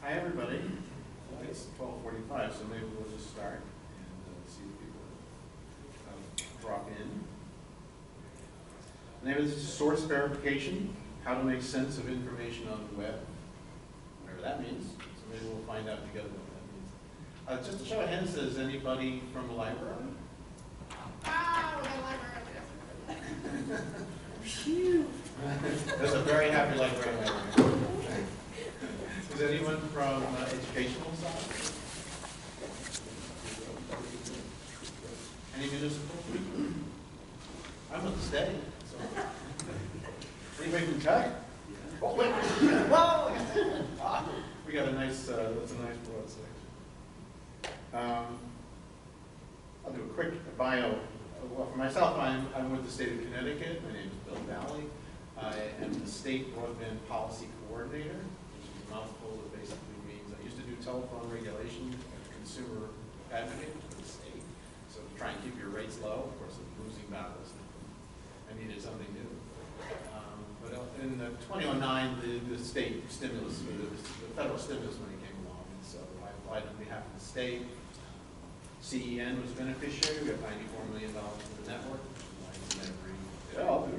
Hi, everybody. It's 12:45, so maybe we'll just start and see if people drop in. The name of this is Source Verification, How to Make Sense of Information on the Web, whatever that means. So maybe we'll find out together what that means. Just to show of hands, is anybody from the library? Ah, we got a library up there. Phew. There's a very happy librarian. Is anyone from educational side? Any municipal? I'm with the state. So. Anybody from Tech? Oh, wait. Whoa! We got a nice, that's a nice broad section. I'll do a quick bio. Well, for myself, I'm with the state of Connecticut. My name is Bill Vallee. I am the state broadband policy coordinator, which is a mouthful that basically means I used to do telephone regulation as a consumer advocate for the state. So to try and keep your rates low, of course, I'm losing battles. I needed something new. But in 2009, the state stimulus, the federal stimulus money came along, and so I applied on behalf of the state. CEN was a beneficiary. We got $94 million for the network. We got the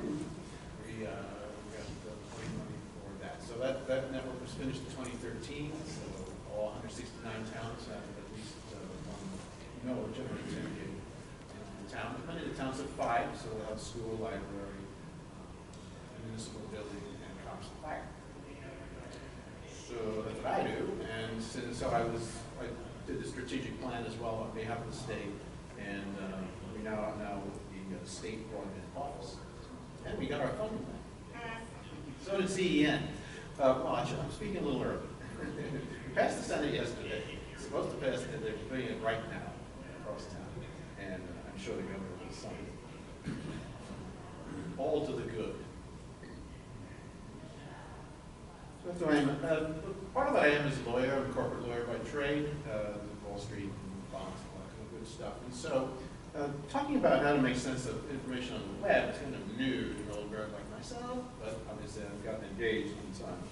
money for that. So that network was finished in 2013. So all 169 towns have at least one node generated in the town. Many of the towns have 5, so we'll have school, library, municipal building, and cops and fire. So that's what I do. And so I did the strategic plan as well on behalf of the state, and we now with the state broadband office, and we got our funding back. So did CEN. Well, I'm speaking a little early. We passed the Senate yesterday. It's supposed to pass it. They're doing it right now across town, and I'm sure the governor will sign it. All to the good. That's what I am. Part of what I am is a lawyer. I'm a corporate lawyer by trade, Wall Street and bonds and all that kind of good stuff. And so, talking about how to make sense of information on the web is kind of new to an old bird like myself, but obviously I've gotten engaged in time.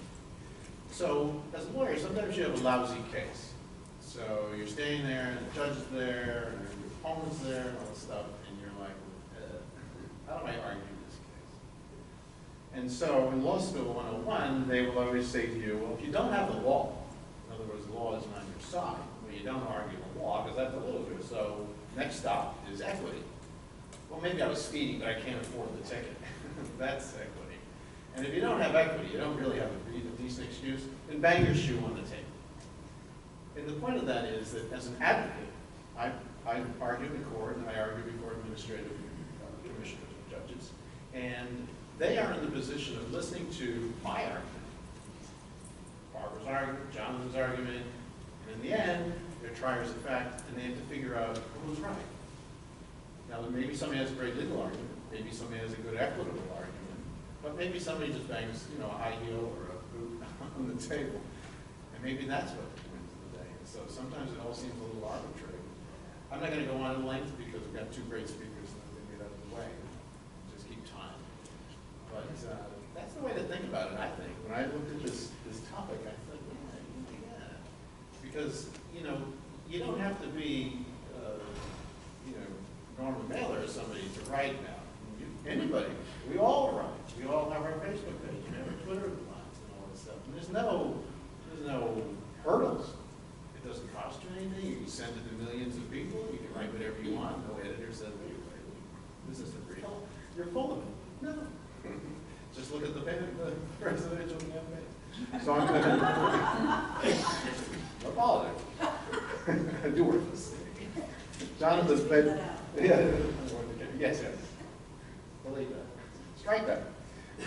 So, as a lawyer, sometimes you have a lousy case. So you're staying there, and the judge is there, and your opponent's there, and all this stuff, and you're like, how do I argue this case? And so in Law School 101, they will always say to you, well, if you don't have the law, in other words, the law isn't on your side, well, you don't argue the law, because that's a loser. So next stop is equity. Well, maybe I was speeding, but I can't afford the ticket. That's equity. And if you don't have equity, you don't really have a decent excuse, then bang your shoe on the table. And the point of that is that as an advocate, I argue in court, and I argue before administrative commissioners and judges, and they are in the position of listening to my argument, Barbara's argument, Jonathan's argument, and in the end, they're triers of fact, and they have to figure out who's right. Now, maybe somebody has a great legal argument, maybe somebody has a good equitable argument, but maybe somebody just bangs, a high heel or a boot on the table, and maybe that's what wins the day. So sometimes it all seems a little arbitrary. I'm not going to go on in length because we've got 2 great speakers and I'm going to get out of the way. Just keep time. But that's the way to think about it, I think. When I looked at this topic, I thought, yeah. Because, you don't have to be, Norman Mailer or somebody to write now. Anybody. We all write. We all have our Facebook page. We have our Twitter accounts and all that stuff. And there's no hurdles. It doesn't cost you anything. You can send it to millions of people. You can write whatever you want. No editor says, wait, this isn't real. You're full of it. No. Just look at the presidential campaign. So I'm going to no politics. Do worthless. Jonathan's been, yes. Believe that. Strike that.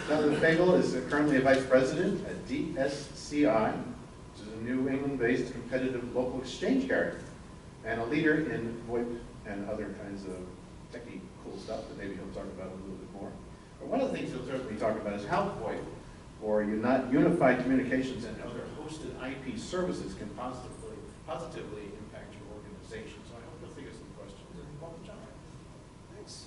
Jonathan Faville is currently a vice president at DSCI, which is a New England-based competitive local exchange carrier, and a leader in VoIP and other kinds of techie cool stuff that maybe he'll talk about a little bit more. But one of the things he'll certainly talk about is how VoIP, or unified communications and other hosted IP services, can positively impact your organization. So I hope you'll think of some questions. And welcome, John. Thanks.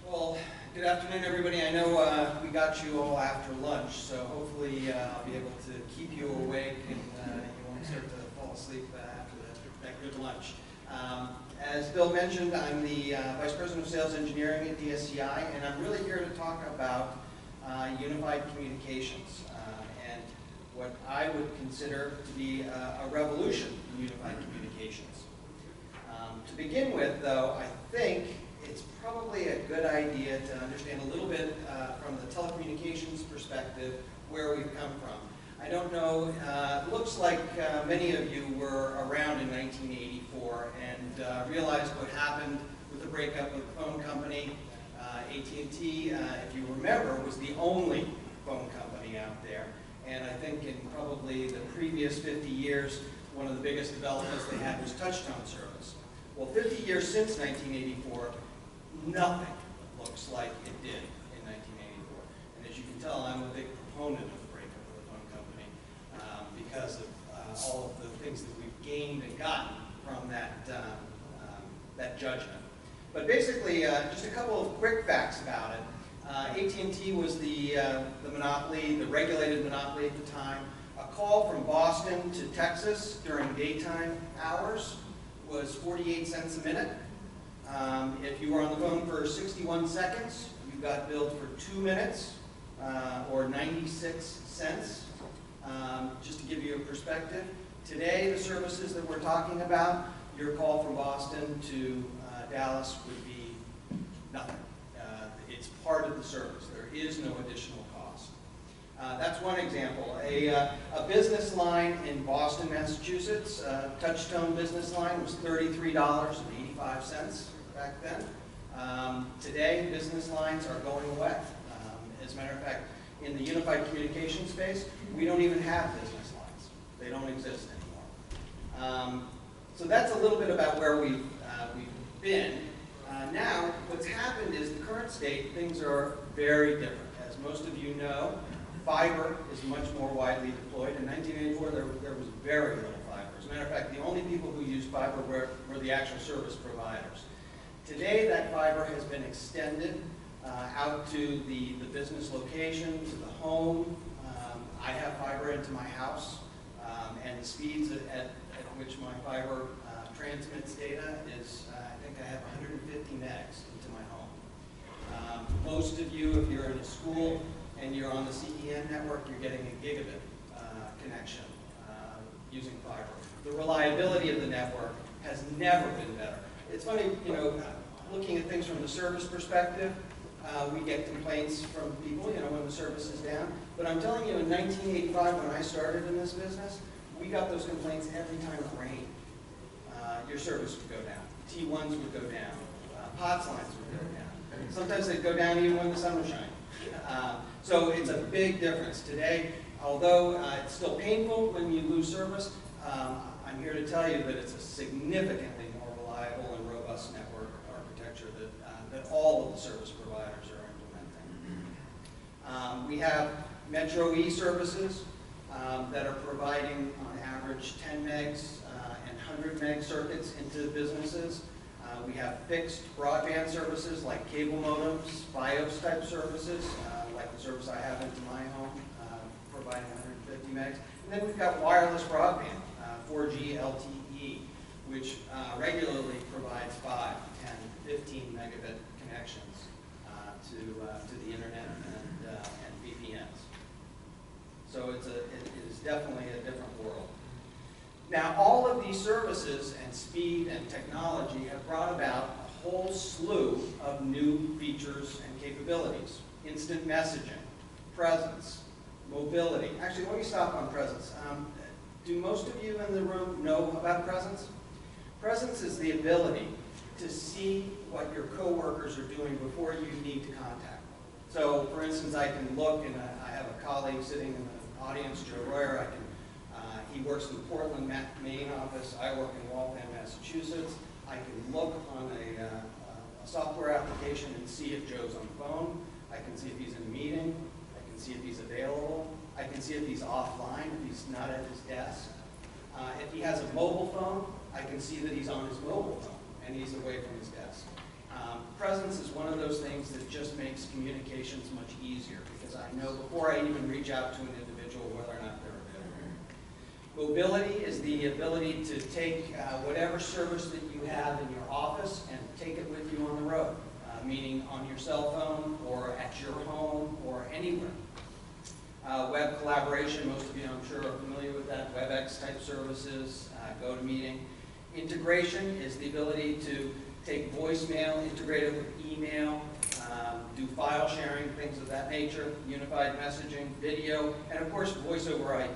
Well, Good afternoon, everybody. I know we got you all after lunch, so hopefully I'll be able to keep you awake and you won't start to fall asleep after that good lunch. As Bill mentioned, I'm the Vice President of Sales Engineering at DSCI, and I'm really here to talk about unified communications and what I would consider to be a revolution in unified communications. To begin with, though, I think it's probably a good idea to understand a little bit from the telecommunications perspective where we've come from. I don't know, it looks like many of you were around in 1984 and realized what happened with the breakup of the phone company. AT&T, if you remember, was the only phone company out there. And I think in probably the previous 50 years, one of the biggest developments they had was touch-tone service. Well, 50 years since 1984, nothing looks like it did in 1984. And as you can tell, I'm a big proponent of the breakup of the phone company because of all of the things that we've gained and gotten from that judgment. But basically, just a couple of quick facts about it. AT&T was the monopoly, the regulated monopoly at the time. A call from Boston to Texas during daytime hours was 48 cents a minute. If you were on the phone for 61 seconds, you got billed for 2 minutes, or 96 cents. Just to give you a perspective, today the services that we're talking about, your call from Boston to Dallas would be nothing. It's part of the service. There is no additional cost. That's one example. A business line in Boston, Massachusetts, touch-tone business line was $33.85 back then. Today, business lines are going away. As a matter of fact, in the unified communication space, we don't even have business lines. They don't exist anymore. So that's a little bit about where we've been. Now, what's happened is the current state, things are very different. As most of you know, fiber is much more widely deployed. In 1984, there was very little fiber. As a matter of fact, the only people who used fiber were the actual service providers. Today, that fiber has been extended out to the business location, to the home. I have fiber into my house, and the speeds at which my fiber transmits data is, I think I have 150 megs into my home. Most of you, if you're in a school and you're on the CEN network, you're getting a gigabit connection using fiber. The reliability of the network has never been better. It's funny, you know, looking at things from the service perspective, we get complaints from people, you know, when the service is down. But I'm telling you, in 1985, when I started in this business, we got those complaints every time it rained. Your service would go down. T1s would go down. POTS lines would go down. Sometimes they'd go down even when the sun was shining. So it's a big difference. Today, although it's still painful when you lose service, I'm here to tell you that it's a significantly more reliable and robust network architecture that all of the service providers are implementing. We have Metro E services that are providing, on average, 10 megs and 100 meg circuits into businesses. We have fixed broadband services like cable modems, BIOS type services, like the service I have into my home, providing 150 megs. And then we've got wireless broadband, 4G LTE, which regularly provides 5, 10, 15 megabit connections to the internet and VPNs. So it is definitely a different world. Now, all of these services and speed and technology have brought about a whole slew of new features and capabilities. Instant messaging, presence, mobility. Actually, let me stop on presence. Do most of you in the room know about presence? Presence is the ability to see what your coworkers are doing before you need to contact them. So, for instance, I can look, and I have a colleague sitting in the audience, Joe Royer. He works in the Portland, Maine office. I work in Waltham, Massachusetts. I can look on a software application and see if Joe's on the phone. I can see if he's in a meeting. I can see if he's available. I can see if he's offline, if he's not at his desk. If he has a mobile phone, I can see that he's on his mobile phone and he's away from his desk. Presence is one of those things that just makes communications much easier, because I know before I even reach out to an individual whether or not they're available. Mobility is the ability to take whatever service that you have in your office and take it with you on the road, meaning on your cell phone or at your home or anywhere. Web collaboration, most of you I'm sure are familiar with that, WebEx type services, GoToMeeting. Integration is the ability to take voicemail, integrate it with email, do file sharing, things of that nature, unified messaging, video, and of course voice over IP.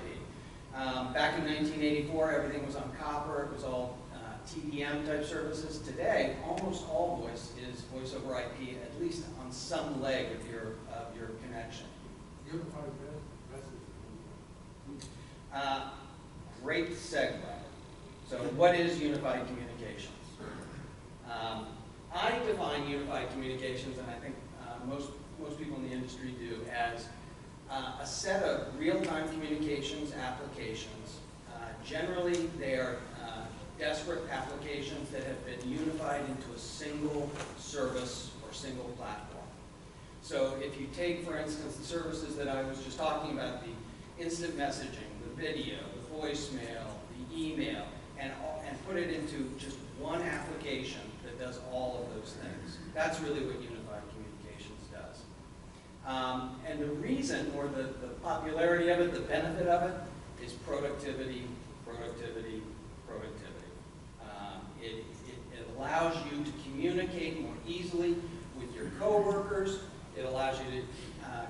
Back in 1984, everything was on copper, it was all TDM type services. Today, almost all voice is voice over IP, at least on some leg of your connection. Unified message. Great segue. So what is unified communications? I define unified communications, and I think most people in the industry do, as a set of real-time communications applications. Generally, they are disparate applications that have been unified into a single service or single platform. So if you take, for instance, the services that I was just talking about, the instant messaging, the video, the voicemail, the email, and put it into just one application that does all of those things. That's really what unified communications does. And the reason, or the popularity of it, the benefit of it, is productivity, productivity, productivity. It allows you to communicate more easily with your coworkers. It allows you to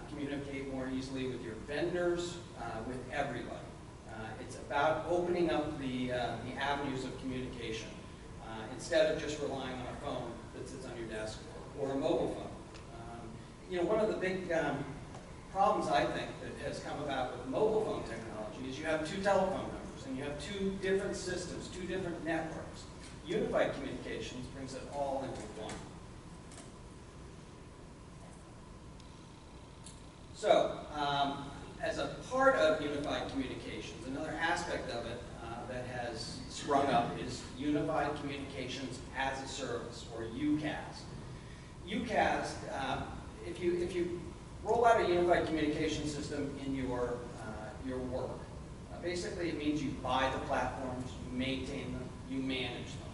communicate more easily with your vendors, with everybody. It's about opening up the avenues of communication instead of just relying on a phone that sits on your desk or a mobile phone. One of the big problems I think that has come about with mobile phone technology is you have two telephone numbers and you have two different systems, two different networks. Unified communications brings it all into one. So, as a part of unified communications, another aspect of it that has sprung up is unified communications as a service, or UCaaS. UCaaS, if you roll out a unified communication system in your work, basically it means you buy the platforms, you maintain them, you manage them.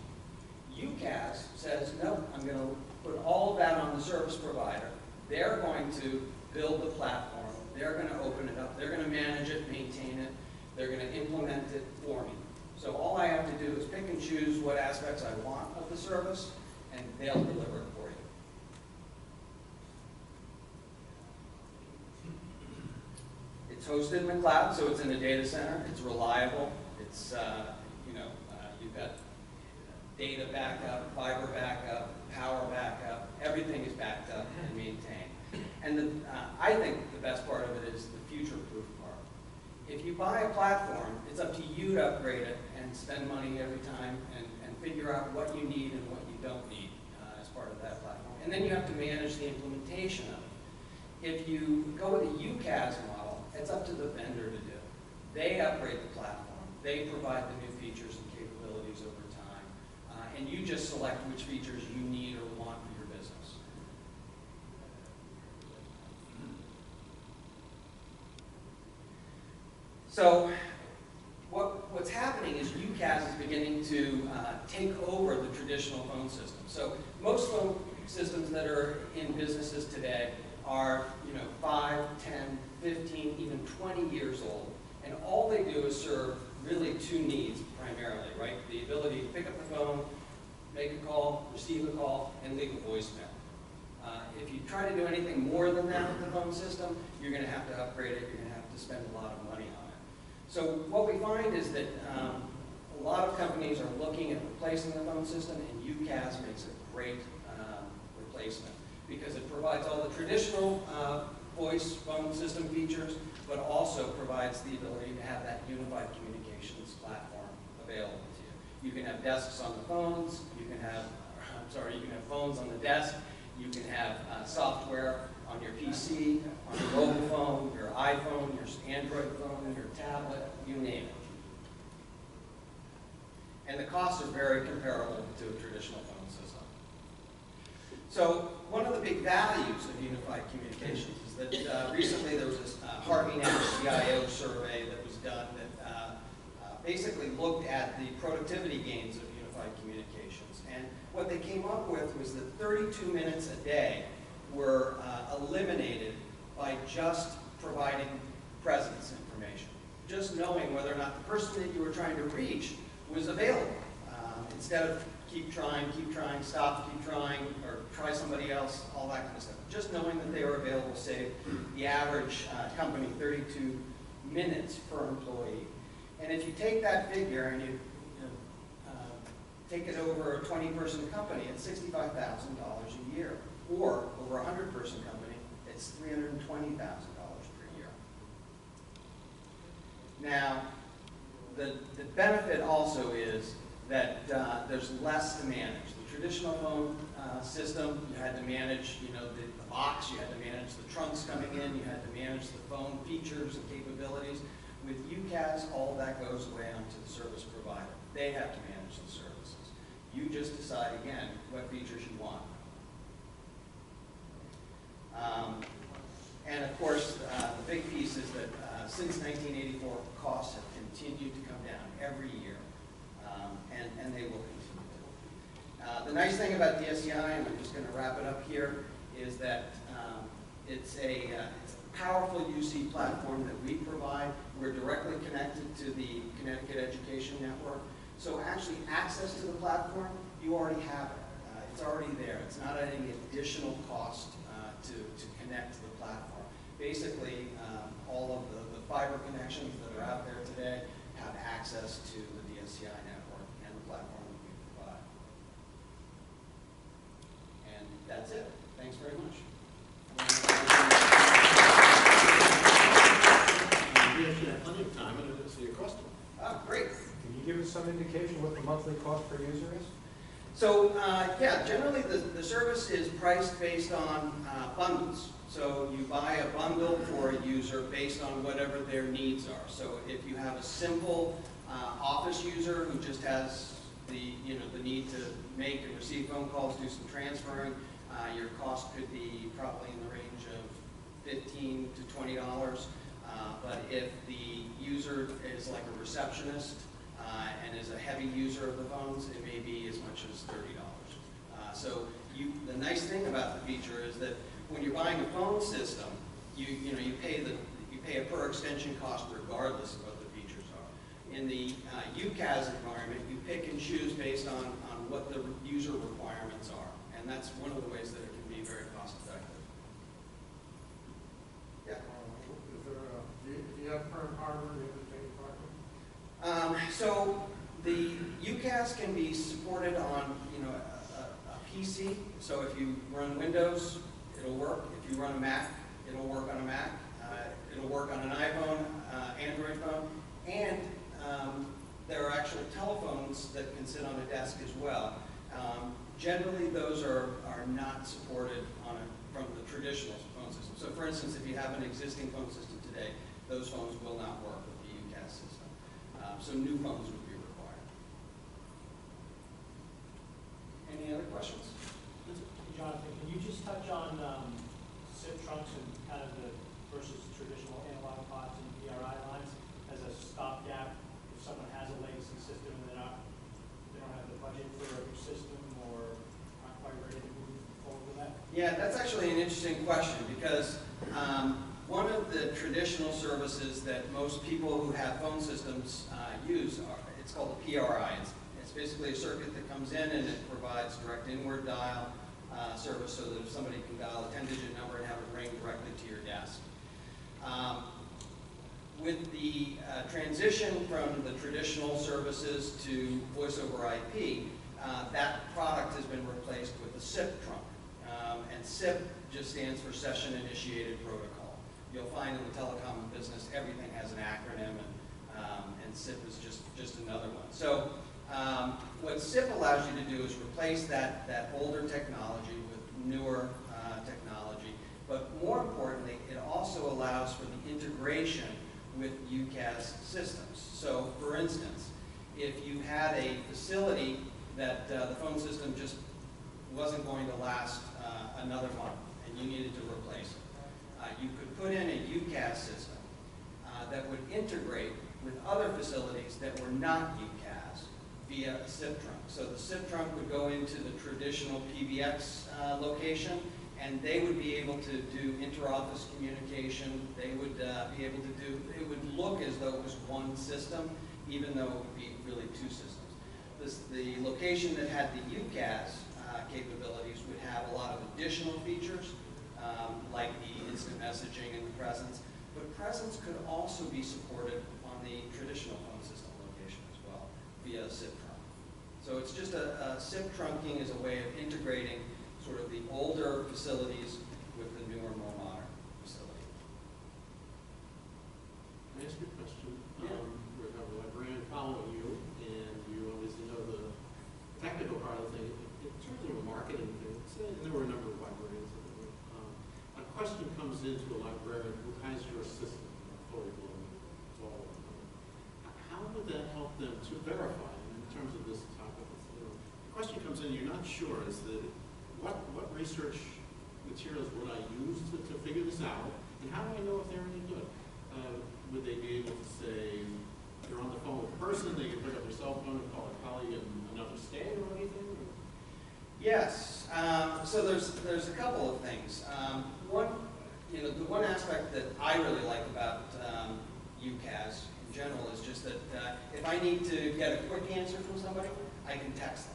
UCaaS says, no, I'm going to put all of that on the service provider. They're going to build the platform. They're going to open it up. They're going to manage it, maintain it. They're going to implement it for me. So all I have to do is pick and choose what aspects I want of the service, and they'll deliver it for you. It's hosted in the cloud, so it's in a data center. It's reliable. It's, you've got data backup, fiber backup, power backup. Everything is backed up and maintained. And I think the best part of it is the future-proof part. If you buy a platform, it's up to you to upgrade it and spend money every time and figure out what you need and what you don't need as part of that platform. And then you have to manage the implementation of it. If you go with a UCaaS model, it's up to the vendor to do. They upgrade the platform. They provide the new features and capabilities over time. And you just select which features you need or want for your business. So what's happening is UCaaS is beginning to take over the traditional phone system. So most phone systems that are in businesses today are 5, 10, 15, even 20 years old. And all they do is serve really two needs primarily, right? The ability to pick up the phone, make a call, receive a call, and leave a voicemail. If you try to do anything more than that with the phone system, you're going to have to upgrade it, you're going to have to spend a lot of money on it. So what we find is that a lot of companies are looking at replacing the phone system, and UCaaS makes a great replacement because it provides all the traditional voice phone system features, but also provides the ability to have that unified communications platform available to you. You can have desks on the phones, you can have phones on the desk, you can have software on your PC, on your mobile phone, your iPhone, your Android phone, your tablet, you name it. And the costs are very comparable to a traditional phone system. So one of the big values of unified communications is that recently there was this Harvey Nash CIO survey that was done that basically looked at the productivity gains of unified communications. And what they came up with was that 32 minutes a day were eliminated by just providing presence information. Just knowing whether or not the person that you were trying to reach was available. Instead of keep trying, stop, keep trying, or try somebody else, all that kind of stuff. Just knowing that they were available saved the average company 32 minutes per employee. And if you take that figure and you take it over a 20-person company, it's $65,000 a year. Or over a 100-person company, it's $320,000 per year. Now, the benefit also is that there's less to manage. The traditional phone system, you had to manage, the box, you had to manage the trunks coming in, you had to manage the phone features and capabilities. With UCaaS, all that goes away onto the service provider. They have to manage the services. You just decide, again, what features you want. And of course, the big piece is that since 1984, costs have continued to come down every year, and they will continue to. The nice thing about DSCI, and I'm just going to wrap it up here, is that it's a powerful UC platform that we provide. We're directly connected to the Connecticut Education Network. So actually, access to the platform, you already have it. It's already there. It's not at any additional cost to connect to the platform. Basically, all of the fiber connections that are out there today have access to the DSCI network and the platform that we provide. And that's it. Thanks very much. We actually have plenty of time, and I didn't see your question. Oh, great. Can you give us some indication what the monthly cost per user is? So, yeah, generally the service is priced based on bundles. So you buy a bundle for a user based on whatever their needs are. So if you have a simple office user who just has the need to make and receive phone calls, do some transferring, your cost could be probably in the range of $15 to $20. But if the user is like a receptionist and is a heavy user of the phones, it may be as much as $30. So the nice thing about the feature is that when you're buying a phone system, you pay a per extension cost regardless of what the features are. In the UCaaS environment, you pick and choose based on what the user requirements are, and that's one of the ways that it can be very cost effective. Yeah. Is there do you have current hardware you have to take hardware? So the UCaaS can be supported on a PC. So if you run Windows, it'll work. If you run a Mac, it'll work on a Mac. It'll work on an iPhone, Android phone, and there are actual telephones that can sit on a desk as well. Generally, those are not supported from the traditional phone system. So for instance, if you have an existing phone system today, those phones will not work with the UCaaS system. So new phones would be required. Any other questions? Jonathan, can you just touch on SIP trunks and kind of the versus traditional analog pods and PRI lines as a stopgap if someone has a legacy system and they don't have the budget for a new system or aren't quite ready to move forward with that? Yeah, that's actually an interesting question because one of the traditional services that most people who have phone systems use it's called a PRI. It's basically a circuit that comes in and it provides direct inward dial service so that if somebody can dial a 10-digit number and have it ring directly to your desk. With the transition from the traditional services to voice over IP, that product has been replaced with a SIP trunk. And SIP just stands for Session Initiated Protocol. You'll find in the telecom business everything has an acronym, and SIP is just another one. So what SIP allows you to do is replace that older technology with newer technology, but more importantly, it also allows for the integration with UCaaS systems. So for instance, if you had a facility that the phone system just wasn't going to last another month, and you needed to replace it. You could put in a UCAS system that would integrate with other facilities that were not UCAS via a SIP trunk. So the SIP trunk would go into the traditional PBX location, and they would be able to do inter-office communication. They would be able to do, it would look as though it was one system, even though it would be really two systems. The location that had the UCAS capabilities would have a lot of additional features, like the instant messaging and the presence. But presence could also be supported on the traditional phone system location as well, via a SIP trunk. So it's just a SIP trunking is a way of integrating sort of the older facilities with the newer, more modern facility. Can I ask you a question? Yeah. We have a librarian following you, and you obviously know the technical part of the thing. In terms of a marketing thing, and there were a number of librarians in the room, a question comes into a librarian who has your system fully blown. It's all how would that help them to verify in terms of this topic? The question comes in, you're not sure, is that what research materials would I use to figure this out, and how do I know if they're any good? Would they be able to say, you're on the phone with a person, they can pick up your cell phone and call a colleague in another state or anything? Yes. So there's a couple of things. One, the one aspect that I really like about UCAS in general is just that if I need to get a quick answer from somebody, I can text them.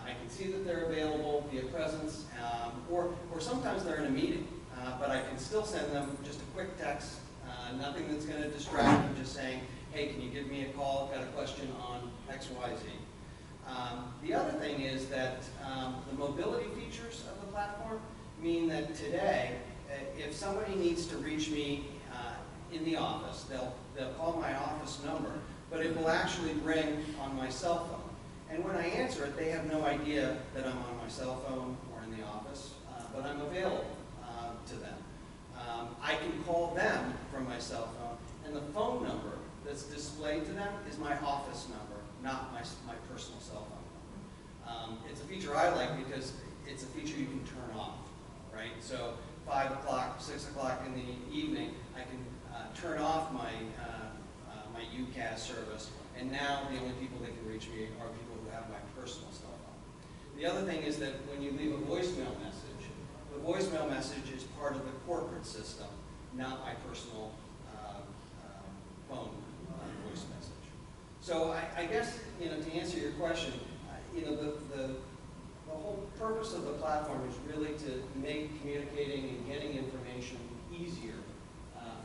I can see that they're available via presence, or sometimes they're in a meeting, but I can still send them just a quick text, nothing that's going to distract them, just saying, hey, can you give me a call? Got a question on X, Y, Z. The other thing is that the mobility features of the platform mean that today, if somebody needs to reach me in the office, they'll call my office number, but it will actually ring on my cell phone. And when I answer it, they have no idea that I'm on my cell phone or in the office, but I'm available to them. I can call them from my cell phone, and the phone number that's displayed to them is my office number, not my personal cell phone number. It's a feature I like because it's a feature you can turn off, right? So 5 o'clock, 6 o'clock in the evening, I can turn off my UCAS service, and now the only people that can reach me are people who have my personal cell phone. The other thing is that when you leave a voicemail message, the voicemail message is part of the corporate system, not my personal phone voice message. So I guess, to answer your question, the whole purpose of the platform is really to make communicating and getting information easier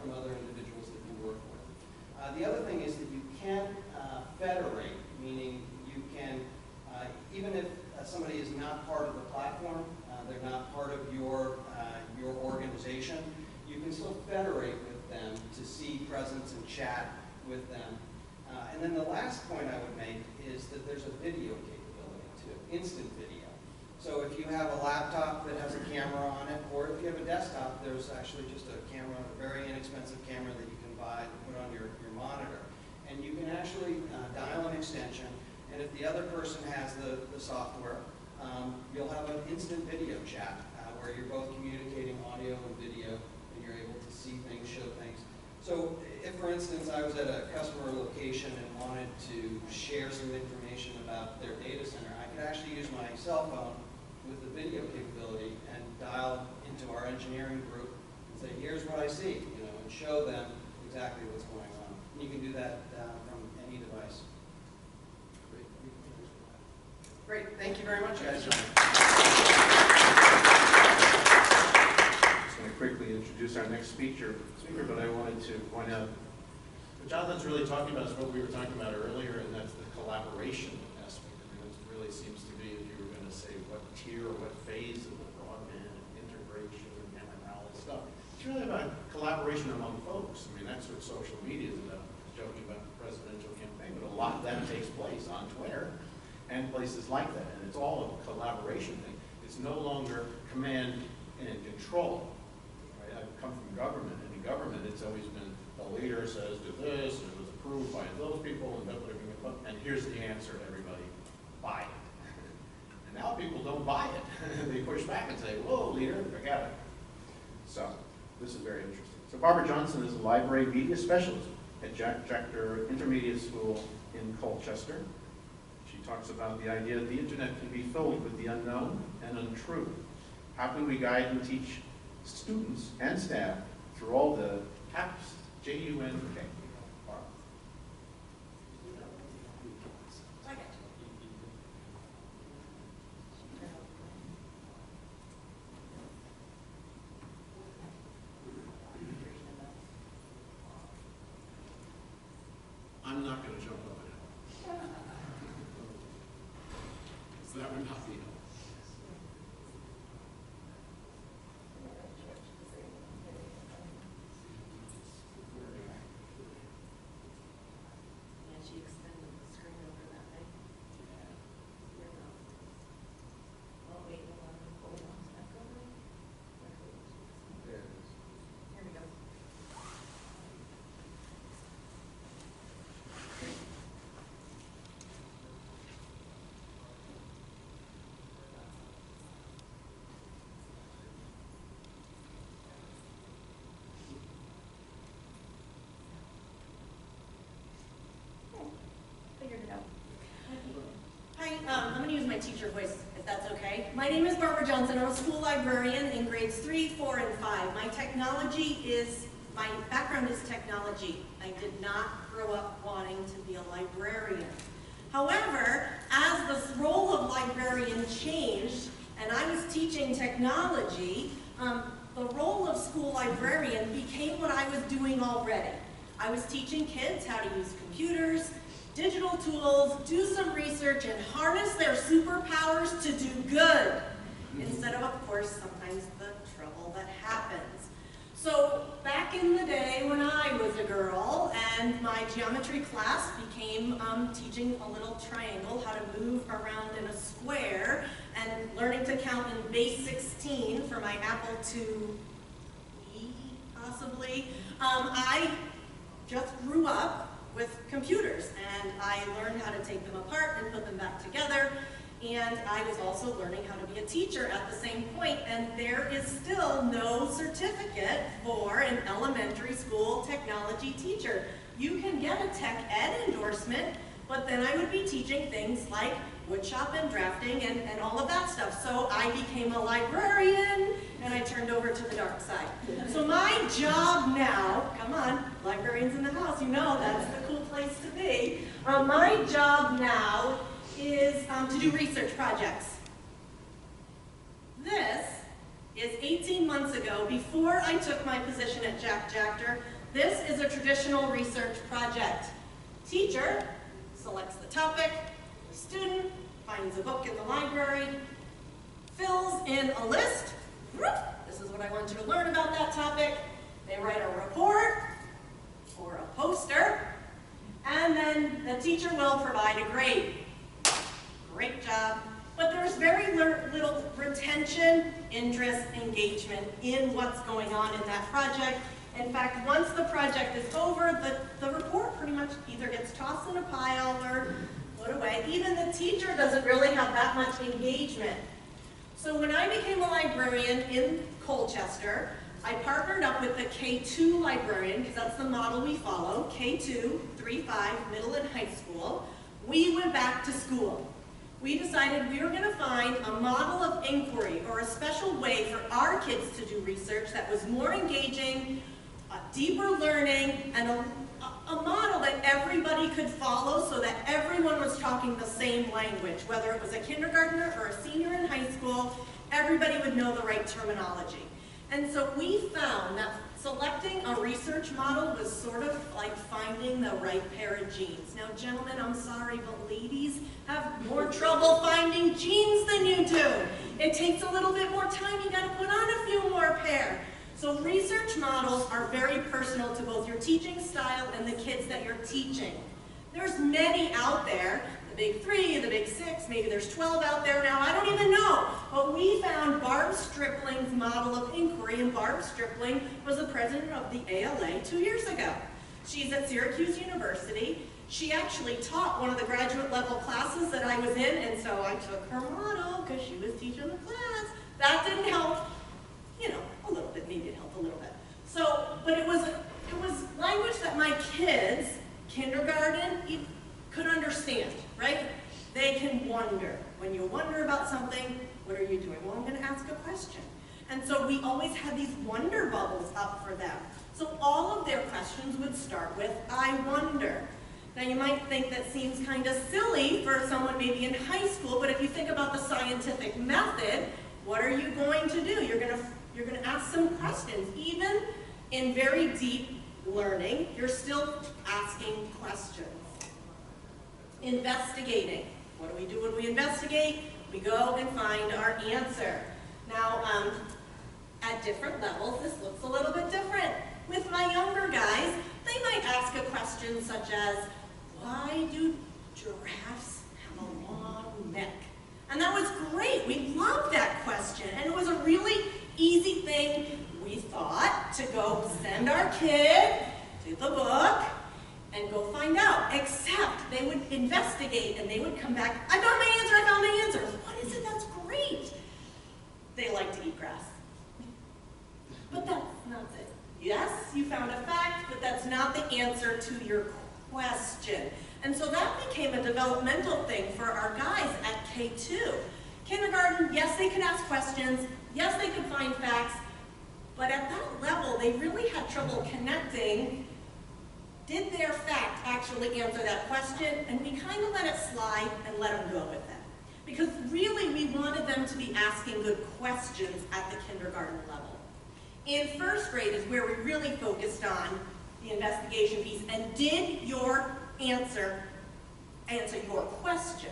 from other individuals that you work with. The other thing is that you can federate, meaning you can, even if somebody is not part of the platform, they're not part of your organization, you can still federate with them to see presence and chat with them. And then the last point I would make is that there's a video capability too, instant video. So if you have a laptop that has a camera on it, or if you have a desktop, there's actually just a camera, a very inexpensive camera that you can buy and put on your monitor. And you can actually dial an extension, and if the other person has the software, you'll have an instant video chat where you're both communicating audio and video, and you're able to see things, show things. So if, for instance, I was at a customer location and wanted to share some information about their data center, I could actually use my cell phone with the video capability and dial into our engineering group and say, here's what I see, and show them exactly what's going on. And you can do that from any device. Great, thank you very much, guys. Just going to quickly introduce our next speaker, but I wanted to point out what Jonathan's really talking about is what we were talking about earlier, and that's the collaboration aspect. It really seems to be, if you were going to say what tier or what phase of the broadband and integration and all this stuff, it's really about collaboration among folks. I mean, that's what social media is about, joking about the presidential campaign, but a lot of that takes place on Twitter and places like that, and it's all a collaboration thing. It's no longer command and control. Right? I've come from government, and in government it's always been the leader says do this, and it was approved by those people, and here's the answer, everybody, buy it. And now people don't buy it. They push back and say, whoa, leader, forget it. So this is very interesting. So Barbara Johnson is a library media specialist at Jackter Intermediate School in Colchester. She talks about the idea that the internet can be filled with the unknown and untrue. How can we guide and teach students and staff through all the CAPS, J-U-N-K? I'm not going to jump up and help. So that would not be helpful. Yeah, she extended the screen over that way. Oh, wait, hold on. Is that going? There it is. Here we go. Figured it out. Hi, I'm going to use my teacher voice, if that's okay. My name is Barbara Johnson. I'm a school librarian in grades 3, 4, and 5. My background is technology. I did not grow up wanting to be a librarian. However, as the role of librarian changed, and I was teaching technology, the role of school librarian became what I was doing already. I was teaching kids how to use computers, digital tools, do some research, and harness their superpowers to do good, instead of course, sometimes the trouble that happens. So back in the day when I was a girl and my geometry class became teaching a little triangle, how to move around in a square, and learning to count in base 16 for my Apple IIe, possibly, I just grew up with computers, and I learned how to take them apart and put them back together, and I was also learning how to be a teacher at the same point, and there is still no certificate for an elementary school technology teacher. You can get a tech ed endorsement, but then I would be teaching things like woodshop and drafting and all of that stuff. So I became a librarian, and I turned over to the dark side. So my job now, come on, librarians in the house, you know that's the cool place to be. My job now is to do research projects. This is 18 months ago, before I took my position at Jackter. This is a traditional research project. Teacher selects the topic, the student finds a book in the library, fills in a list. This is what I want you to learn about that topic. They write a report or a poster, and then the teacher will provide a grade. Great job. But there's very little retention, interest, engagement in what's going on in that project. In fact, once the project is over, the report pretty much either gets tossed in a pile or put away. Even the teacher doesn't really have that much engagement. So when I became a librarian in Colchester, I partnered up with the K2 librarian, because that's the model we follow, K2, 3-5, middle and high school. We went back to school. We decided we were going to find a model of inquiry, or a special way for our kids to do research that was more engaging, deeper learning, and a model that everybody could follow, so that everyone was talking the same language. Whether it was a kindergartner or a senior in high school, everybody would know the right terminology. And so we found that selecting a research model was sort of like finding the right pair of jeans. Now, gentlemen, I'm sorry, but ladies have more trouble finding jeans than you do. It takes a little bit more time. You got to put on a few more pair. So research models are very personal to both your teaching style and the kids that you're teaching. There's many out there, the big 3, the big 6, maybe there's 12 out there now, I don't even know. But we found Barb Stripling's model of inquiry, and Barb Stripling was the president of the ALA 2 years ago. She's at Syracuse University. She actually taught one of the graduate level classes that I was in, and so I took her model because she was teaching the class. That didn't help, you know, a little bit, maybe it helped a little bit. So, but it was language that my kids, kindergarten, could understand, right? They can wonder. When you wonder about something, what are you doing? Well, I'm going to ask a question. And so we always had these wonder bubbles up for them. So all of their questions would start with, I wonder. Now you might think that seems kind of silly for someone maybe in high school, but if you think about the scientific method, what are you going to do? You're going to ask some questions. Even in very deep learning, you're still asking questions. Investigating. What do we do when we investigate? We go and find our answer. Now, at different levels, this looks a little bit different. With my younger guys, they might ask a question such as, why do giraffes have a long neck? And that was great. We loved that question. And it was a really easy thing, we thought, to go send our kid to the book and go find out. Except they would investigate and they would come back, I found my answer, I found my answer. What is it? That's great. They like to eat grass. But that's not it. Yes, you found a fact, but that's not the answer to your question. And so that became a developmental thing for our guys at K2. Kindergarten, yes, they could ask questions, yes, they could find facts, but at that level, they really had trouble connecting. Did their fact actually answer that question? And we kind of let it slide and let them go with it. Because really, we wanted them to be asking good questions at the kindergarten level. In first grade is where we really focused on the investigation piece and did your answer your question.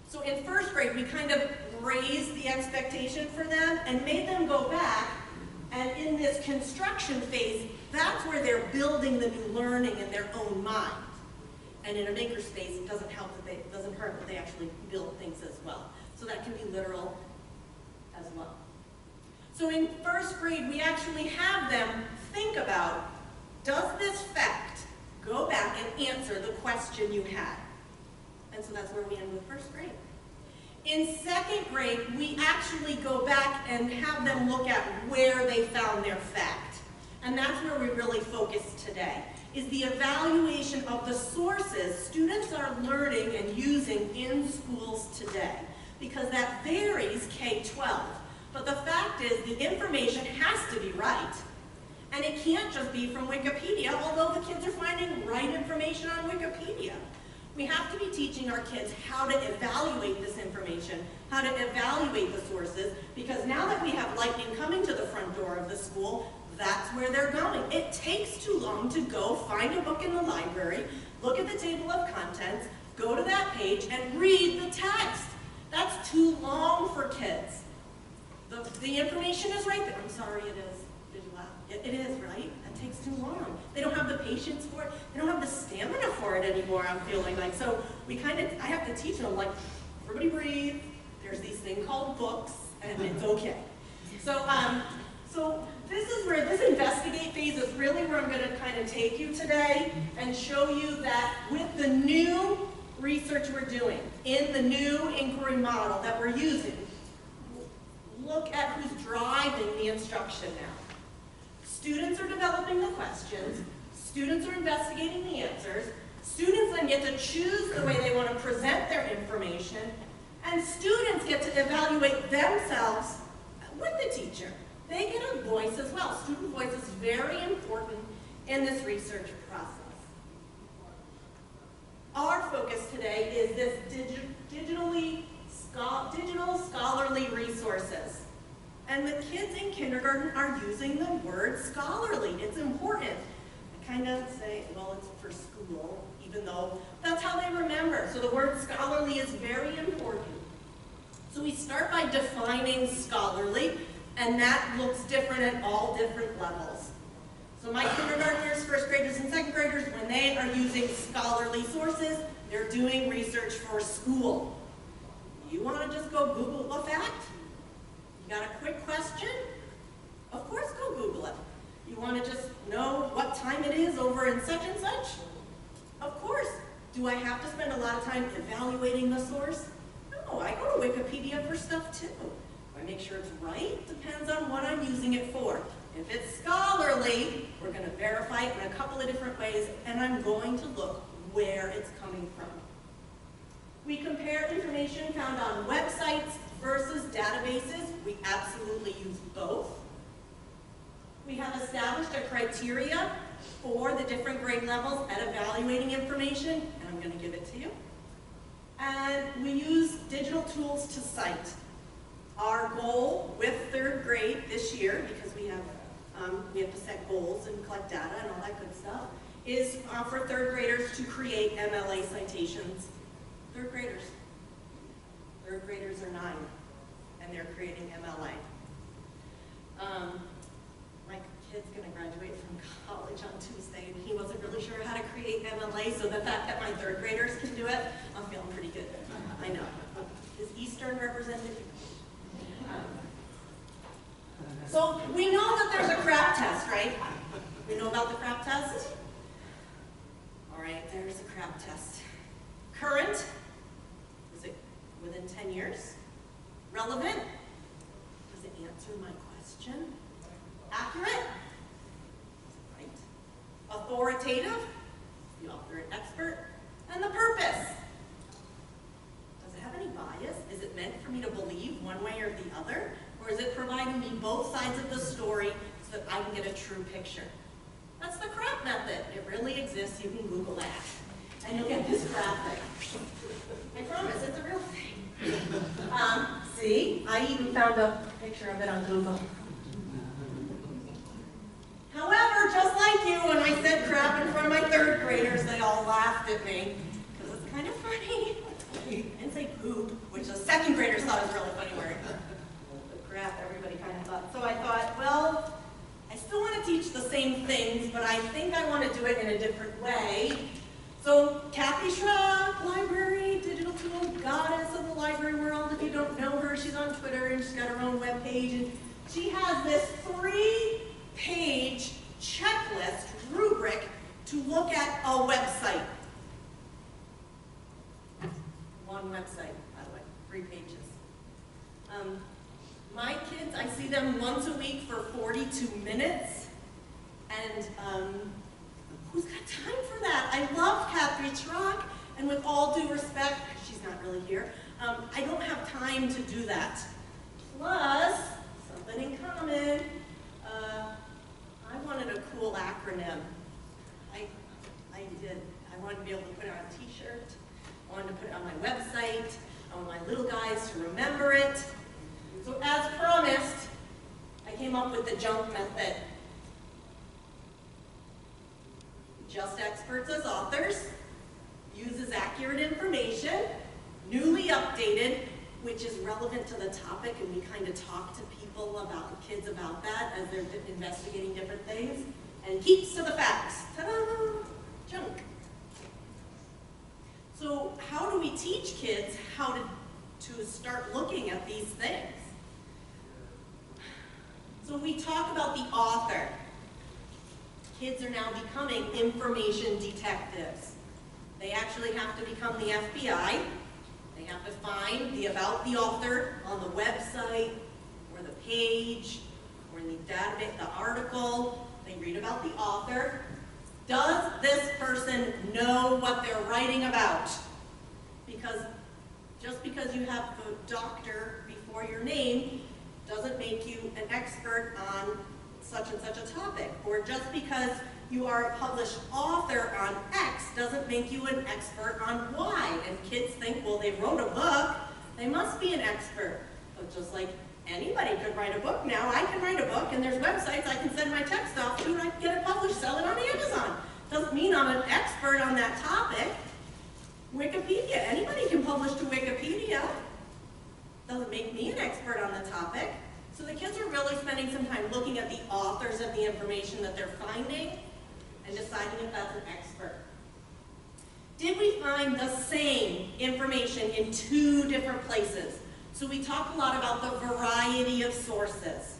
So in first grade, we kind of raised the expectation for them and made them go back, and in this construction phase, that's where they're building the new learning in their own mind. And in a makerspace, it doesn't hurt that they actually build things as well. So that can be literal as well. So in first grade, we actually have them think about, does this fact go back and answer the question you had? And so that's where we end with first grade. In second grade, we actually go back and have them look at where they found their fact. And that's where we really focus today, is the evaluation of the sources students are learning and using in schools today. Because that varies K-12. But the fact is, the information has to be right. And it can't just be from Wikipedia, although the kids are finding right information on Wikipedia. We have to be teaching our kids how to evaluate this information, how to evaluate the sources, because now that we have lightning coming to the front door of the school, that's where they're going. It takes too long to go find a book in the library, look at the table of contents, go to that page, and read the text. That's too long for kids. The information is right there. I'm sorry, it is. Did you laugh? It is, right? That takes too long. They don't have the patience for it. They don't have the stamina for it anymore, I'm feeling like. So I have to teach them, like, everybody breathe. There's these things called books, and it's okay. So, so this is where this investigate phase is really where I'm going to kind of take you today and show you that with the new research we're doing, in the new inquiry model that we're using, look at who's driving the instruction now. Students are developing the questions, students are investigating the answers, students then get to choose the way they want to present their information, and students get to evaluate themselves with the teacher. They get a voice as well. Student voice is very important in this research process. Our focus today is this digital scholarly resources. And the kids in kindergarten are using the word scholarly. It's important. I kind of say, well, it's for school, even though that's how they remember. So the word scholarly is very important. So we start by defining scholarly, and that looks different at all different levels. So my kindergartners, first graders, and second graders, when they are using scholarly sources, they're doing research for school. You want to just go Google a fact? You got a quick question? Of course, go Google it. You want to just know what time it is over in such and such? Of course, Do I have to spend a lot of time evaluating the source? No, I go to Wikipedia for stuff too. Do I make sure it's right? Depends on what I'm using it for. If it's scholarly, we're going to verify it in a couple of different ways, and I'm going to look where it's coming from. We compare information found on websites versus databases. We absolutely use both. We have established a criteria for the different grade levels at evaluating information, and I'm going to give it to you. And we use digital tools to cite. Our goal with third grade this year, because we have to set goals and collect data and all that good stuff, is for third graders to create MLA citations. Third graders. Third graders are 9, and they're creating MLA. My kid's going to graduate from college on Tuesday, and he wasn't really sure how to create MLA, so the fact that my third graders can do it, I'm feeling pretty good. I know. Is Eastern represented? So we know that there's a crap test, right? We know about the crap test? All right, there's a crap test. Current, is it within 10 years? Relevant, does it answer my question? Accurate, right? Authoritative, the author and expert, and the purpose. Does it have any bias? Is it meant for me to believe one way or the other? Or is it providing me both sides of the story so that I can get a true picture? That's the CRAP method. It really exists. You can Google that. And you'll get this graphic. I promise, it's a real thing. See, I even found a picture of it on Google. However, just like you, when I said crap in front of my third graders, they all laughed at me. Because it's kind of funny. I didn't say poop, which the second graders thought was a really funny word. Crap, everybody kind of thought. So I thought, well, I still want to teach the same things, but I think I want to do it in a different way. So Kathy Schrock, library, digital tool, goddess of the library world. If you don't know her, she's on Twitter and she's got her own webpage. And she has this 3-page checklist rubric to look at a website. One website, by the way, 3 pages. My kids, I see them once a week for 42 minutes, and who's got time for that? I love Kathy Schrock, and with all due respect, she's not really here, I don't have time to do that. Plus, something in common, I wanted a cool acronym. I did. I wanted to be able to put it on a t-shirt, I wanted to put it on my website, I want my little guys to remember it. So as promised, I came up with the JUMP method. Just experts as authors, uses accurate information, newly updated, which is relevant to the topic, and we kind of talk to people about, kids about that as they're investigating different things, and keeps to the facts. Ta-da! Junk. So how do we teach kids how to start looking at these things? So we talk about the author. Kids are now becoming information detectives. They actually have to become the FBI. They have to find the about the author on the website, or the page, or in the database, the article. They read about the author. Does this person know what they're writing about? Because just because you have the doctor before your name doesn't make you an expert on such and such a topic. Or just because you are a published author on X doesn't make you an expert on Y. And kids think, well, they wrote a book, they must be an expert. But just like anybody could write a book now, I can write a book, and there's websites I can send my text off to, and I can get it published, sell it on Amazon. Doesn't mean I'm an expert on that topic. Wikipedia, anybody can publish to Wikipedia. Doesn't make me an expert on the topic. So the kids are really spending some time looking at the authors of the information that they're finding and deciding if that's an expert. Did we find the same information in 2 different places? So we talk a lot about the variety of sources.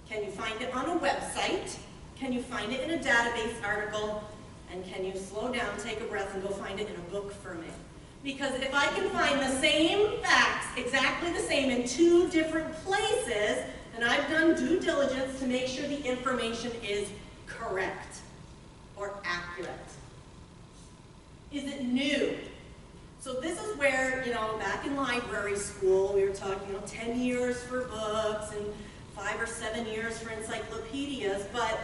Can you find it on a website? Can you find it in a database article? And can you slow down, take a breath, and go find it in a book for me? Because if I can find the same facts, exactly the same, in 2 different places, then I've done due diligence to make sure the information is correct or accurate. Is it new? So this is where, back in library school, we were talking, 10 years for books and 5 or 7 years for encyclopedias, but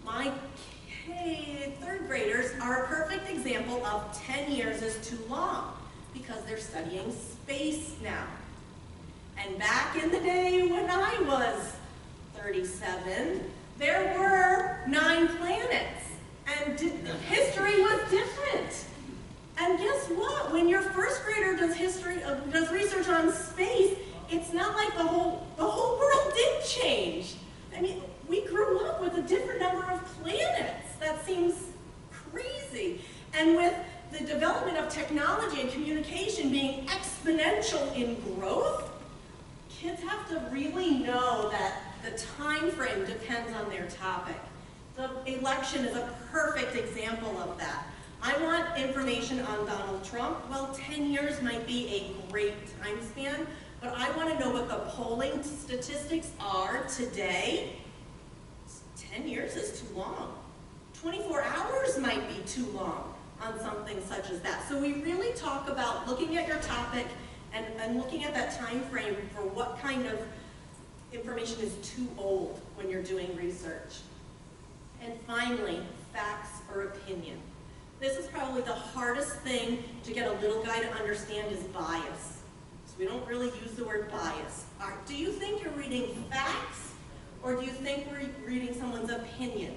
my third graders are a perfect example of 10 years is too long because they're studying space now. And back in the day when I was 37, there were 9 planets, and history was different. And guess what? When your first grader does research on space, it's not like the whole world did change. I mean, we grew up with a different number of planets. That seems crazy. And with the development of technology and communication being exponential in growth, kids have to really know that the time frame depends on their topic. The election is a perfect example of that. I want information on Donald Trump. Well, 10 years might be a great time span, but I want to know what the polling statistics are today. 10 years is too long. 24 hours might be too long on something such as that. So we really talk about looking at your topic and looking at that time frame for what kind of information is too old when you're doing research. And finally, facts or opinion. This is probably the hardest thing to get a little guy to understand is bias. So we don't really use the word bias. Do you think you're reading facts, or do you think we're reading someone's opinion?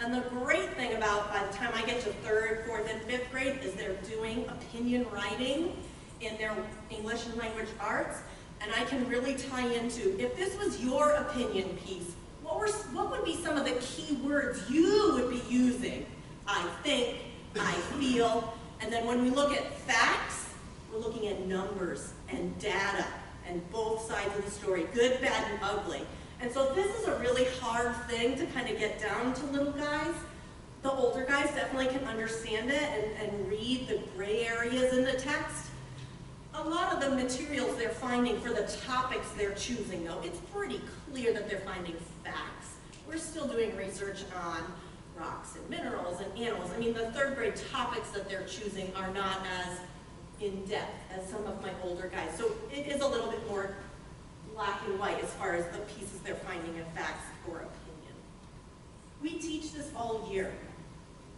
And the great thing about, by the time I get to 3rd, 4th, and 5th grade, is they're doing opinion writing in their English and language arts, and I can really tie into, if this was your opinion piece, what would be some of the key words you would be using? I think, I feel, and then when we look at facts, we're looking at numbers and data and both sides of the story, good, bad, and ugly. And so this is a really hard thing to kind of get down to little guys. The older guys definitely can understand it and read the gray areas in the text. A lot of the materials they're finding for the topics they're choosing, though, it's pretty clear that they're finding facts. We're still doing research on rocks and minerals and animals. I mean, the 3rd grade topics that they're choosing are not as in-depth as some of my older guys. So it is a little bit more black and white as far as the pieces they're finding in facts or opinion. We teach this all year.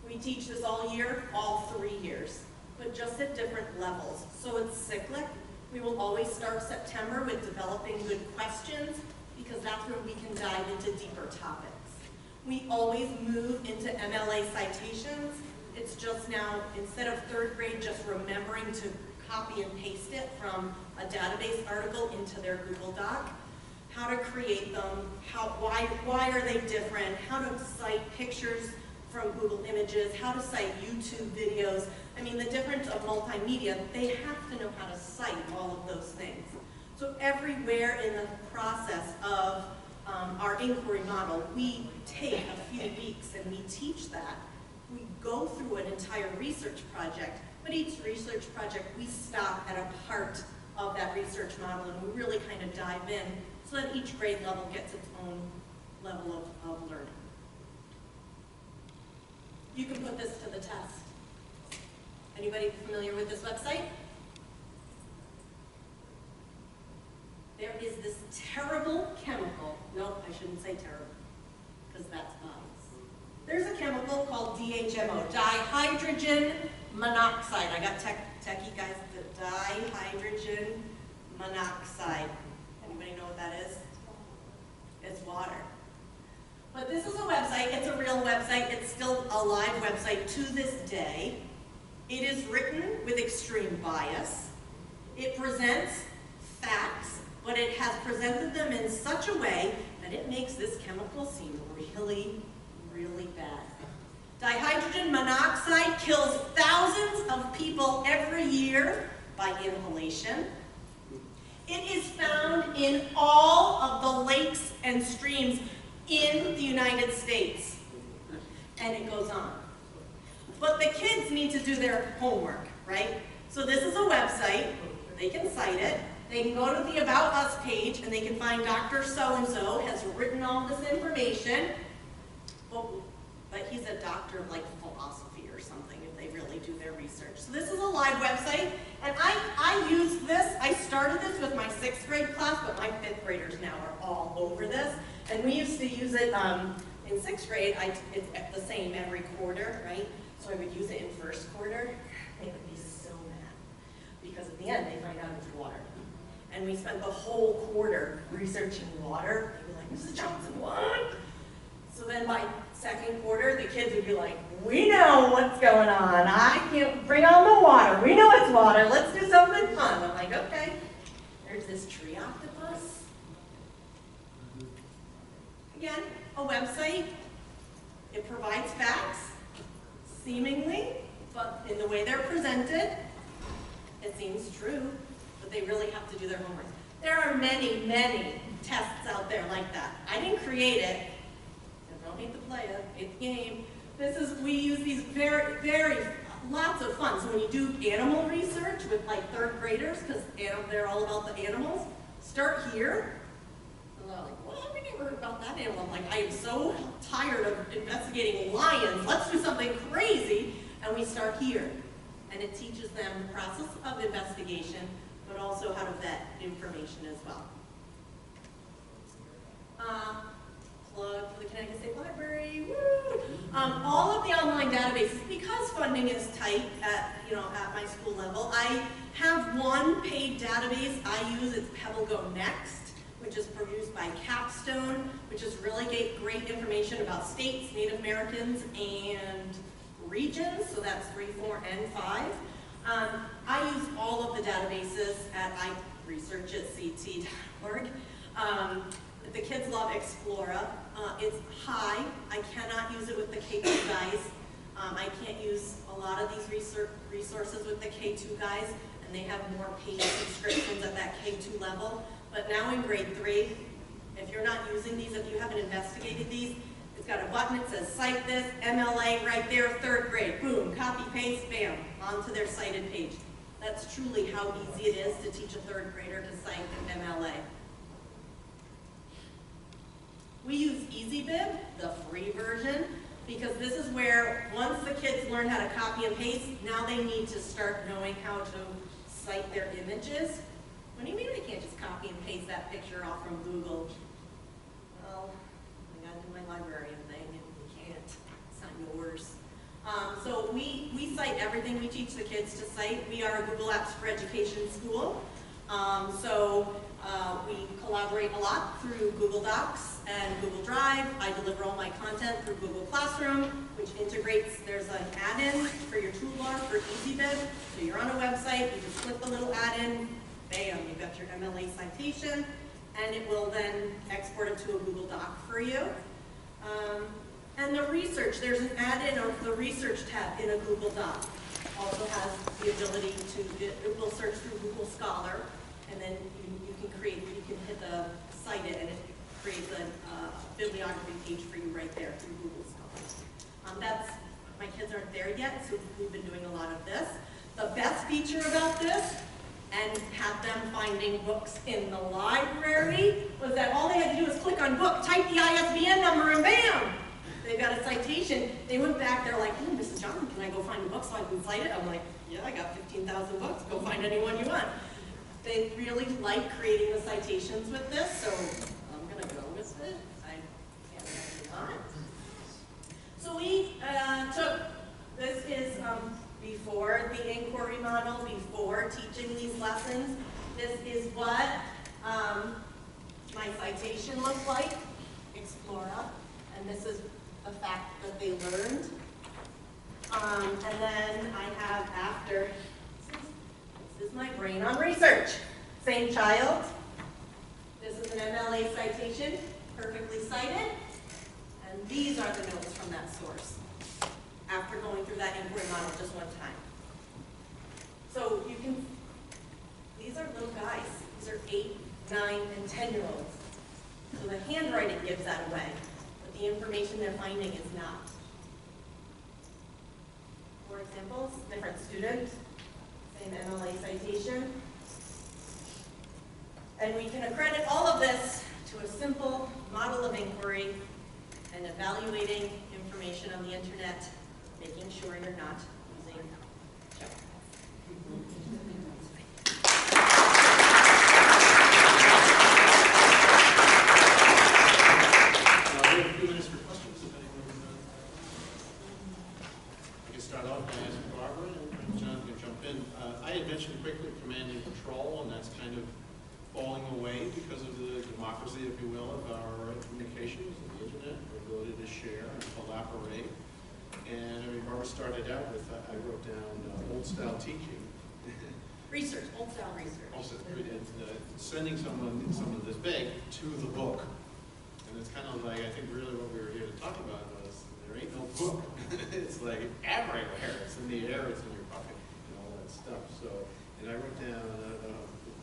We teach this all year, all 3 years, but just at different levels. So it's cyclic. We will always start September with developing good questions because that's where we can dive into deeper topics. We always move into MLA citations. It's just now, instead of 3rd grade, just remembering to copy and paste it from a database article into their Google Doc, how to create them, why are they different, how to cite pictures from Google Images, how to cite YouTube videos. I mean, the difference of multimedia, they have to know how to cite all of those things. So everywhere in the process of our inquiry model, we take a few weeks and we teach that. We go through an entire research project, but each research project we stop at a part of that research model and we really kind of dive in so that each grade level gets its own level of learning. You can put this to the test. Anybody familiar with this website? There is this terrible chemical. Nope, I shouldn't say terrible, because that's bias. There's a chemical called DHMO, dihydrogen monoxide. I got techie guys, the dihydrogen monoxide. Anybody know what that is? It's water. But this is a website, it's a real website, it's still a live website to this day. It is written with extreme bias. It presents facts, but it has presented them in such a way that it makes this chemical seem really, really bad. Dihydrogen monoxide kills thousands of people every year by inhalation. It is found in all of the lakes and streams in the United States. And it goes on. But the kids need to do their homework, right? So this is a website, they can cite it, they can go to the About Us page and they can find Dr. So-and-so has written all this information, but he's a doctor of like philosophy or something if they really do their research. So this is a live website, and I use this, I started this with my 6th grade class, but my 5th graders now are all over this. And we used to use it in 6th grade, it's the same every quarter, right? So I would use it in 1st quarter. They would be so mad because at the end they find out it's water. And we spent the whole quarter researching water. They'd be like, Mrs. Johnson, what? So then by 2nd quarter, the kids would be like, we know what's going on. I can't bring on the water. We know it's water. Let's do something fun. I'm like, okay. There's this tree octopus. Again, a website. It provides facts, seemingly, but in the way they're presented, it seems true, but they really have to do their homework. There are many, many tests out there like that. I didn't create it. I don't need to play it. It's the game. We use these very, lots of fun. So when you do animal research with like 3rd graders, because they're all about the animals, start here. And they're like, well, we never heard about that animal. I'm like, I am so tired of investigating lions. Let's do something crazy. And we start here. And it teaches them the process of investigation, but also how to vet information as well. Plug for the Connecticut State Library, woo! All of the online databases, because funding is tight at my school level, I have one paid database I use. It's Pebble Go Next, which is produced by Capstone, which is really great information about states, Native Americans, and regions, so that's 3, 4, and 5. I use all of the databases I research at CT.org. The kids love Explora. It's high. I cannot use it with the K2 guys. I can't use a lot of these resources with the K2 guys, and they have more paid subscriptions at that K2 level. But now in grade 3, if you're not using these, if you haven't investigated these, it's got a button that says cite this, MLA right there, 3rd grade. Boom, copy, paste, bam, onto their cited page. That's truly how easy it is to teach a 3rd grader to cite an MLA. We use EasyBib, the free version, because this is where once the kids learn how to copy and paste, now they need to start knowing how to cite their images. What do you mean I can't just copy and paste that picture off from Google? Well, I gotta do my librarian thing, and you can't. It's not yours. So we cite everything we teach the kids to cite. We are a Google Apps for Education school. We collaborate a lot through Google Docs and Google Drive. I deliver all my content through Google Classroom, which integrates, there's an add-in for your toolbar for EasyBib. So you're on a website, you just click the little add-in, bam, you've got your MLA citation, and it will then export it to a Google Doc for you. And the research, there's an add-in of the research tab in a Google Doc. Also has the ability to, it will search through Google Scholar, and then you can hit the cite it, and it creates a bibliography page for you right there through Google Scholar. My kids aren't there yet, so we've been doing a lot of this. The best feature about this, and have them finding books in the library, was that all they had to do was click on book, type the ISBN number, and bam! They've got a citation. They went back, they're like, Mrs. Johnson, can I go find a book so I can cite it? I'm like, yeah, I got 15,000 books. Go find any one you want. They really like creating the citations with this, so I'm going to go with it. I can't imagine not. So we this is before the inquiry model, before teaching these lessons. This is what my citation looks like, Explora, and this is the fact that they learned. And then I have after, this is my brain on research. Same child. This is an MLA citation, perfectly cited. And these are the notes from that source after going through that inquiry model just one time. So you can, these are little guys. These are 8, 9, and 10-year-olds. So the handwriting gives that away, but the information they're finding is not. examples, different student, same MLA citation. And we can accredit all of this to a simple model of inquiry and evaluating information on the internet, making sure you're not using junk. We have a few minutes for questions if anyone. I can start off by asking Barbara, and John can jump in. I had mentioned quickly command and control, and that's kind of falling away because of the democracy, if you will, of our communications and the internet, our ability to share and collaborate. And I mean, Barbara started out with, I wrote down old style teaching. Research, old style research. Also, sending someone this big to the book. And it's kind of like, I think really what we were here to talk about was, there ain't no book. It's like everywhere. It's in the air, it's in your pocket, and all that stuff. So, and I wrote down,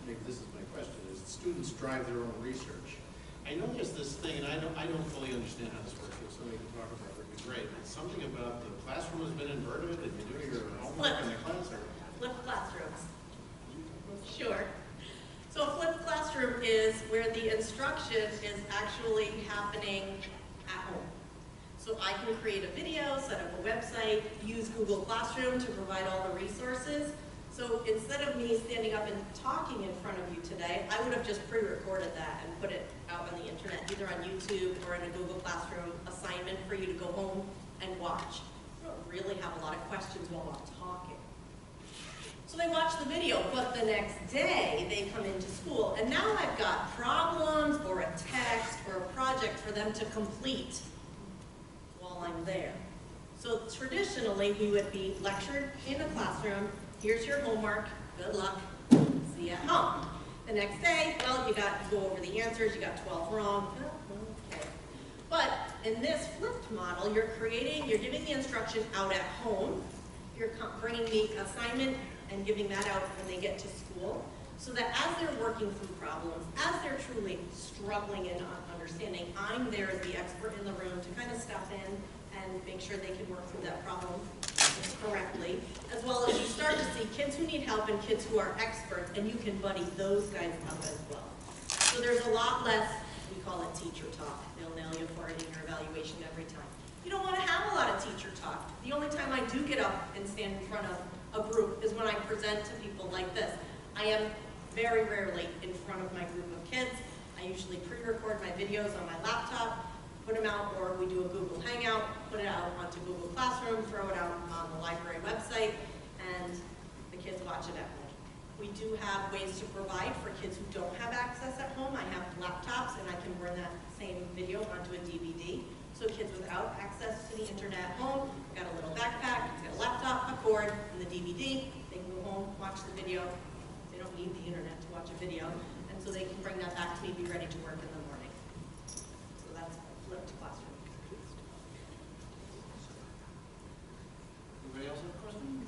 maybe this is my question, is students drive their own research. I know there's this thing, and I don't fully understand how this works, so somebody can talk about it, would be great. It's something about the classroom has been inverted, and you're doing your homework in the classroom. Flipped classrooms. Sure. So a flipped classroom is where the instruction is actually happening at home. So I can create a video, set up a website, use Google Classroom to provide all the resources. So instead of me standing up and talking in front of you today, I would have just pre-recorded that and put it out on the internet, either on YouTube or in a Google Classroom assignment for you to go home and watch. I don't really have a lot of questions while I'm talking. So they watch the video, but the next day they come into school, and now I've got problems or a text or a project for them to complete while I'm there. So traditionally we would be lectured in a classroom, here's your homework, good luck, see you at home. The next day, well, you go over the answers, you got 12 wrong, oh, okay. But in this flipped model, you're giving the instruction out at home, you're bringing the assignment and giving that out when they get to school, so that as they're working through problems, as they're truly struggling in understanding, I'm there as the expert in the room to kind of step in and make sure they can work through that problem correctly, as well as you start to see kids who need help and kids who are experts, and you can buddy those guys up as well. So there's a lot less, we call it teacher talk. They'll nail you for it in your evaluation every time. You don't want to have a lot of teacher talk. The only time I do get up and stand in front of a group is when I present to people like this. I am very rarely in front of my group of kids. I usually pre-record my videos on my laptop, put them out, or we do a Google Hangout, put it out onto Google Classroom, throw it out on the library website, and the kids watch it at home. We do have ways to provide for kids who don't have access at home. I have laptops, and I can run that same video onto a DVD. So kids without access to the internet at home, got a little backpack, got a laptop, a cord, and the DVD. They can go home, watch the video. They don't need the internet to watch a video. And so they can bring that back to me, be ready to work in the morning. So that's a flipped classroom. Anybody else have a question?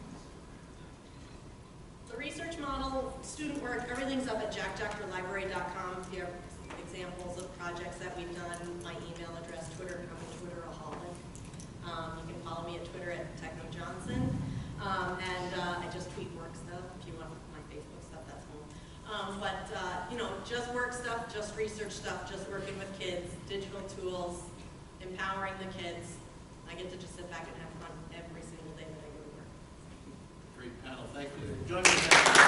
The research model, student work, everything's up at jackterlibrary.com. If you have examples of projects that we've done, my email address, Twitter, I'm a Twitteraholic. You can follow me at Twitter at TechnoJohnson. And I just tweet work stuff. If you want my Facebook stuff, that's home. You know, just work stuff, just research stuff, just working with kids, digital tools, empowering the kids. I get to just sit back and have fun every single day that I go to work. Great panel, thank you. Join me.